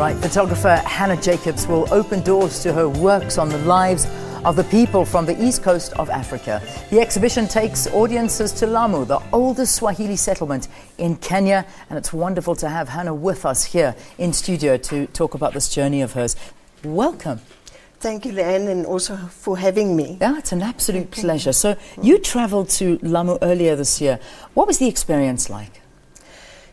tonight, photographer Hanna Jacobs will open doors to her works on the lives of the people from the east coast of Africa. The exhibition takes audiences to Lamu, the oldest Swahili settlement in Kenya, and it's wonderful to have Hanna with us here in studio to talk about this journey of hers. Welcome. Thank you, Leanne, and also for having me. Yeah, it's an absolute pleasure. So you travelled to Lamu earlier this year. What was the experience like?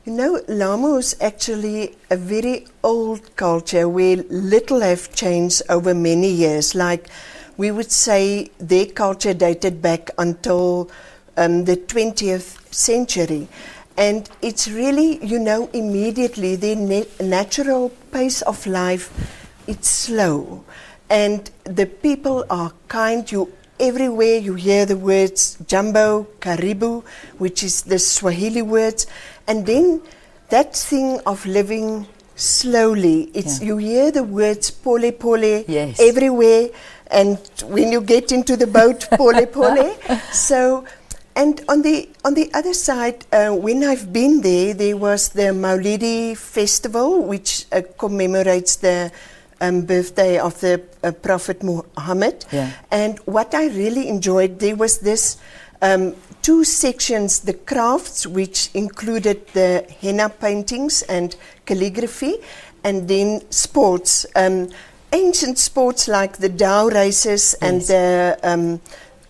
You know, Lamu is actually a very old culture where little have changed over many years. Like we would say their culture dated back until the 20th century. And it's really, you know, immediately their natural pace of life, it's slow. And the people are kind. Everywhere you hear the words jumbo, karibu, which is the Swahili words. And then that thing of living slowly, you hear the words pole pole everywhere. And when you get into the boat, pole pole. So, and on the other side, when I've been there was the Maulidi festival, which commemorates the birthday of the Prophet Muhammad. Yeah. And what I really enjoyed, there was this two sections, the crafts, which included the henna paintings and calligraphy, and then sports, ancient sports like the dhow races and the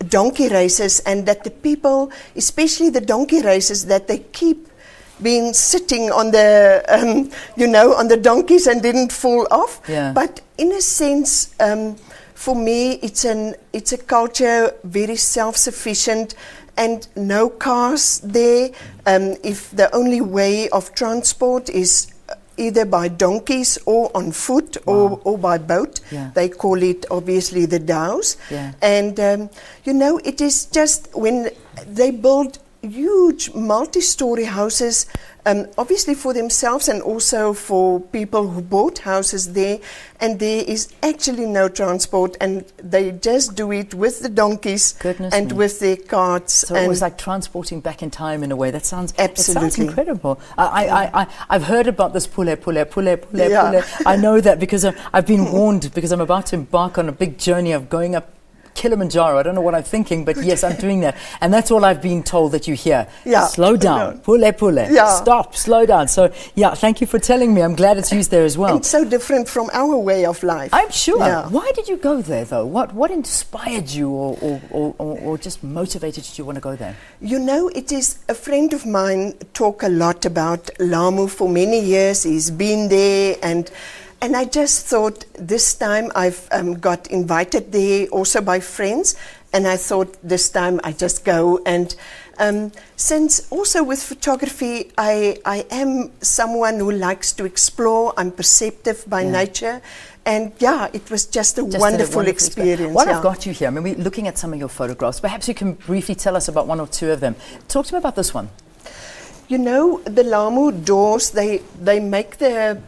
donkey races, and that the people, especially the donkey races, that they keep being sitting on the, on the donkeys and didn't fall off. Yeah. But in a sense, for me, it's a culture very self-sufficient and no cars there. If the only way of transport is either by donkeys or on foot or by boat, they call it obviously the dhows. Yeah. And, it is just when they build huge multi-story houses, obviously for themselves and also for people who bought houses there, and there is actually no transport, and they just do it with the donkeys with their carts. So it was like transporting back in time in a way. That sounds absolutely. It sounds incredible. I've heard about this pule. I know that because I've been warned, because I'm about to embark on a big journey of going up Kilimanjaro. I don't know what I'm thinking, but yes, I'm doing that. And that's all I've been told that you hear. Yeah. Slow down. Pule. Yeah. Stop. Slow down. So, yeah, thank you for telling me. I'm glad it's used there as well. It's so different from our way of life. I'm sure. Yeah. Why did you go there, though? What inspired you or just motivated you to want to go there? You know, it is a friend of mine talk a lot about Lamu for many years. He's been there, and I just thought this time I've got invited there also by friends, and I thought this time I just go. And since also with photography, I am someone who likes to explore. I'm perceptive by nature. And it was just a wonderful experience. What I've got you here, I mean, we're looking at some of your photographs. Perhaps you can briefly tell us about one or two of them. Talk to me about this one. You know, the Lamu doors, they make the...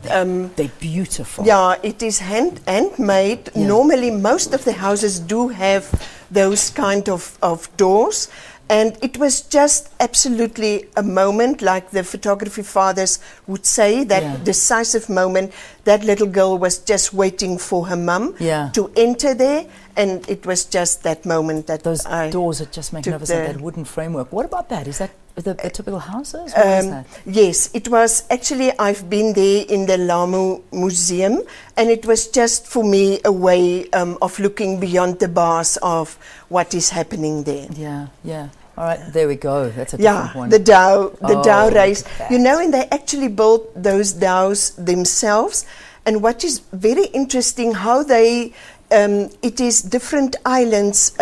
they're beautiful. Yeah, it is handmade. Yeah. Normally, most of the houses do have those kind of doors. And it was just absolutely a moment, like the photography fathers would say, that decisive moment. That little girl was just waiting for her mum to enter there. And it was just that moment that those doors are just magnificent, that wooden framework. What about that? Is that the typical houses? What is that? Yes, it was actually, I've been there in the Lamu Museum, and it was just for me a way of looking beyond the bars of what is happening there. Yeah, yeah. All right, there we go. That's a different one. The dhow race. You know, and they actually built those dhows themselves. And what is very interesting, how they... it is different islands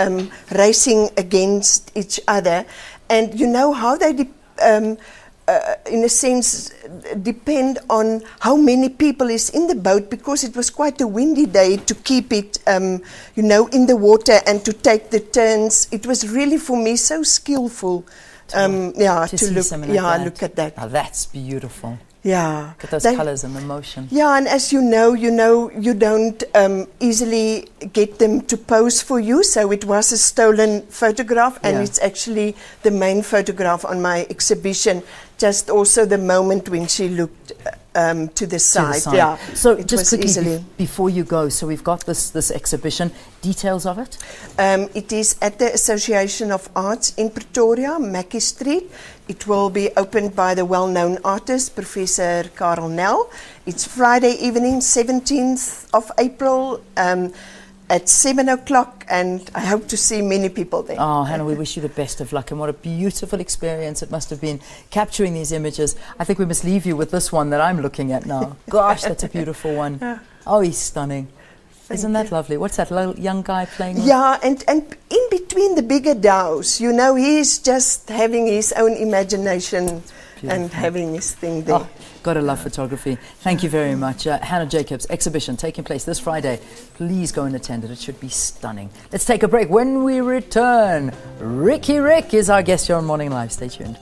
racing against each other, and you know how they, in a sense, depend on how many people is in the boat, because it was quite a windy day to keep it, in the water and to take the turns. It was really for me so skillful, to look at that. Now that's beautiful. Yeah. Look at those colours and the motion. Yeah, and as you know, you don't easily get them to pose for you, so it was a stolen photograph, and it's actually the main photograph on my exhibition. Just also the moment when she looked to the side. Yeah. So it just was quickly easily. Before you go, so we've got this exhibition. Details of it? It is at the Association of Arts in Pretoria, Mackie Street. It will be opened by the well-known artist, Professor Karel Nel. It's Friday evening, 17th of April, at 7 o'clock, and I hope to see many people there. Oh, Hannah, we wish you the best of luck, and what a beautiful experience it must have been capturing these images. I think we must leave you with this one that I'm looking at now. Gosh, that's a beautiful one. Oh, he's stunning. Isn't that lovely? What's that little young guy playing? Yeah, and in between the bigger dhows, you know, he's just having his own imagination and having his thing there. Oh, gotta love photography. Thank you very much. Hanna Jacobs exhibition taking place this Friday. Please go and attend it. It should be stunning. Let's take a break. When we return, Ricky Rick is our guest here on Morning Live. Stay tuned.